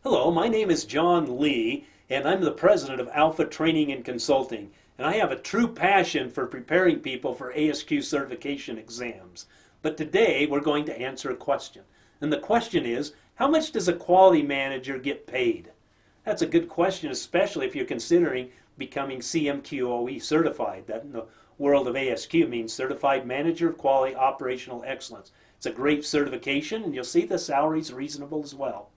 Hello, my name is John Lee, and I'm the president of Alpha Training and Consulting. And I have a true passion for preparing people for ASQ certification exams. But today we're going to answer a question. And the question is, how much does a quality manager get paid? That's a good question, especially if you're considering becoming CMQ certified. That in the world of ASQ means Certified Manager of Quality Operational Excellence. It's a great certification, and you'll see the salary's reasonable as well.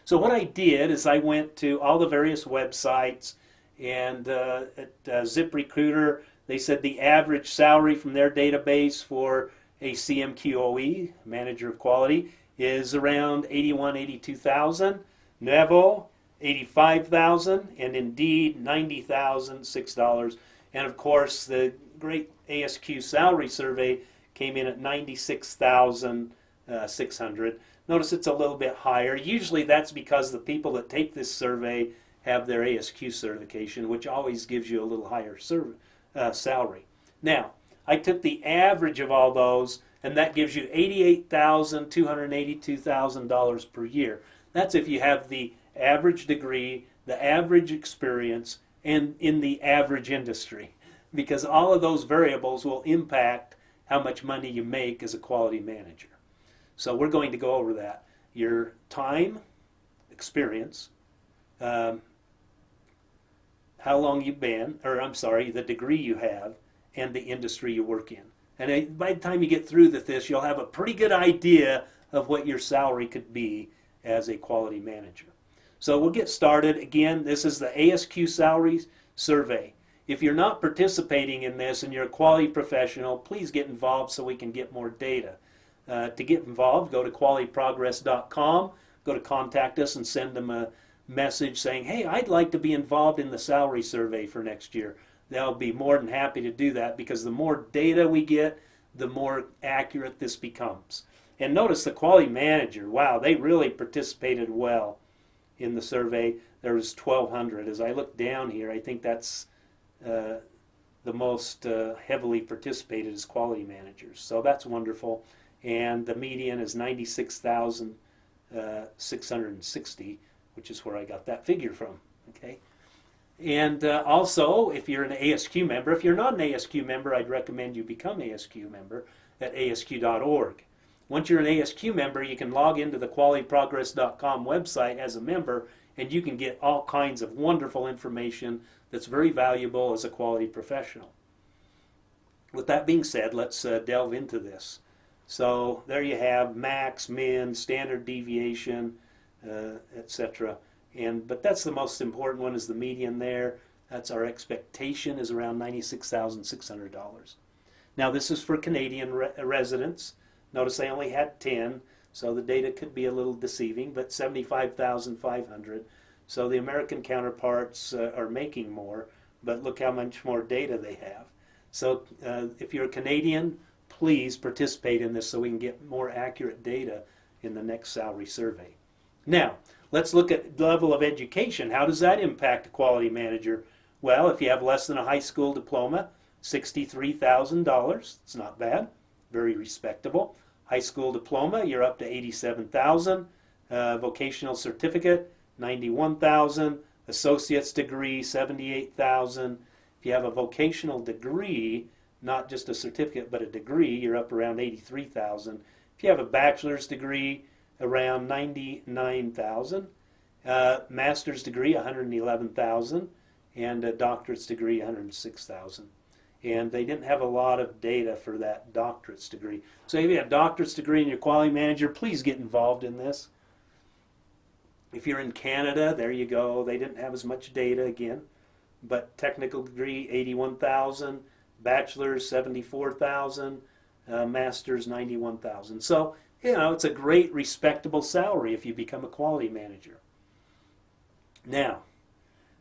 So what I did is I went to all the various websites, and at ZipRecruiter, they said the average salary from their database for a CMQ Manager of Quality, is around 82,000. Nevo, 85,000, and Indeed, $90,006. And of course, the great ASQ Salary Survey came in at 96,600. Notice it's a little bit higher. Usually that's because the people that take this survey have their ASQ certification, which always gives you a little higher salary. Now, I took the average of all those, and that gives you $88,282,000 per year. That's if you have the average degree, the average experience, and in the average industry, because all of those variables will impact how much money you make as a quality manager. So we're going to go over that. Your time, experience, how long you've been, the degree you have, and the industry you work in. And by the time you get through this, you'll have a pretty good idea of what your salary could be as a quality manager. So we'll get started. Again, this is the ASQ Salary Survey. If you're not participating in this and you're a quality professional, please get involved so we can get more data. To get involved, go to qualityprogress.com, go to contact us and send them a message saying, hey, I'd like to be involved in the salary survey for next year. They'll be more than happy to do that, because the more data we get, the more accurate this becomes. And notice the quality manager, wow, they really participated well in the survey. There was 1,200. As I look down here, I think that's the most heavily participated as quality managers. So that's wonderful. And the median is 96,660, which is where I got that figure from. Okay, and also, if you're an ASQ member, if you're not an ASQ member, I'd recommend you become ASQ member at asq.org. Once you're an ASQ member, you can log into the qualityprogress.com website as a member, and you can get all kinds of wonderful information that's very valuable as a quality professional. With that being said, let's delve into this. So there you have max, min, standard deviation, etc. But that's the most important one, is the median there. That's our expectation, is around $96,600. Now this is for Canadian residents. Notice they only had 10, so the data could be a little deceiving, but 75,500. So the American counterparts are making more, but look how much more data they have. So if you're a Canadian, please participate in this so we can get more accurate data in the next salary survey. Now, let's look at level of education. How does that impact a quality manager? Well, if you have less than a high school diploma, $63,000. It's not bad. Very respectable. High school diploma, you're up to $87,000. Vocational certificate, $91,000. Associate's degree, $78,000. If you have a vocational degree, not just a certificate, but a degree, you're up around $83,000. If you have a bachelor's degree, around $99,000. Master's degree, $111,000. And a doctorate's degree, $106,000. And they didn't have a lot of data for that doctorate's degree. So if you have a doctorate's degree and you're a quality manager, please get involved in this. If you're in Canada, there you go. They didn't have as much data again. But technical degree, $81,000. Bachelor's, $74,000. Master's, $91,000. So, it's a great, respectable salary if you become a quality manager. Now,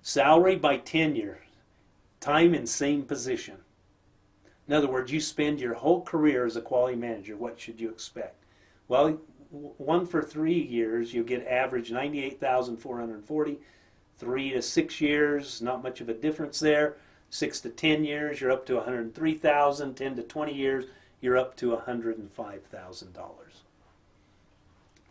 salary by tenure, time in same position. In other words, you spend your whole career as a quality manager. What should you expect? Well, one for 3 years, you get average 98,440. 3 to 6 years, not much of a difference there. 6 to 10 years, you're up to $103,000. 10 to 20 years, you're up to $105,000.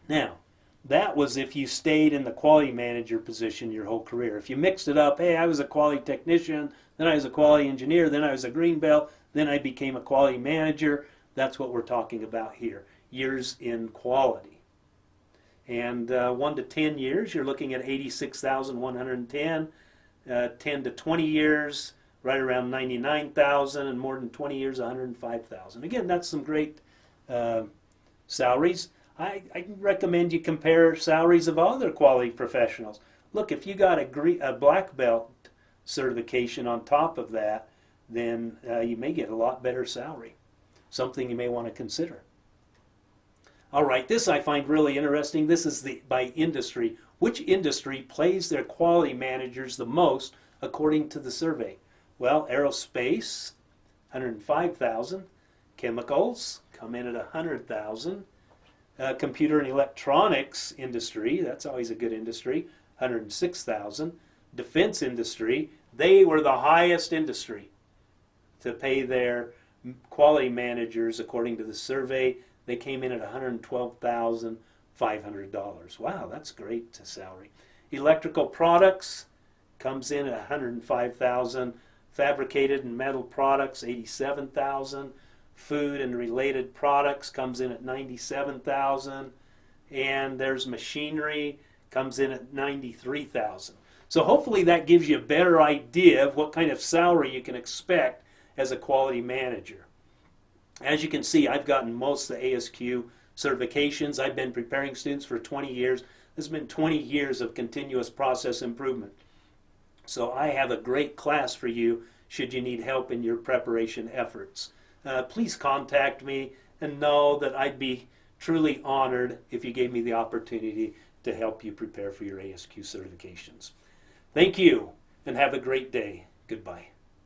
Now, That was if you stayed in the quality manager position your whole career. If you mixed it up, hey, I was a quality technician, then I was a quality engineer, then I was a green belt, then I became a quality manager, that's what we're talking about here, years in quality. And 1 to 10 years, you're looking at 86,110. 10 to 20 years, right around 99,000, and more than 20 years, 105,000. Again, that's some great salaries. I recommend you compare salaries of other quality professionals. Look, if you got a black belt certification on top of that, then you may get a lot better salary. Something you may want to consider. All right, this I find really interesting. This is by industry. Which industry pays their quality managers the most according to the survey? Well, aerospace, 105,000. Chemicals come in at 100,000. Computer and electronics industry, that's always a good industry, 106,000. Defense industry, they were the highest industry to pay their quality managers according to the survey. They came in at $112,500. Wow, that's great salary. Electrical products comes in at 105,000. Fabricated and metal products, 87,000. Food and related products comes in at 97,000. And there's machinery, comes in at 93,000. So hopefully that gives you a better idea of what kind of salary you can expect as a quality manager. As you can see, I've gotten most of the ASQ certifications. I've been preparing students for 20 years. This has been 20 years of continuous process improvement. So I have a great class for you should you need help in your preparation efforts. Please contact me and know that I'd be truly honored if you gave me the opportunity to help you prepare for your ASQ certifications. Thank you and have a great day. Goodbye.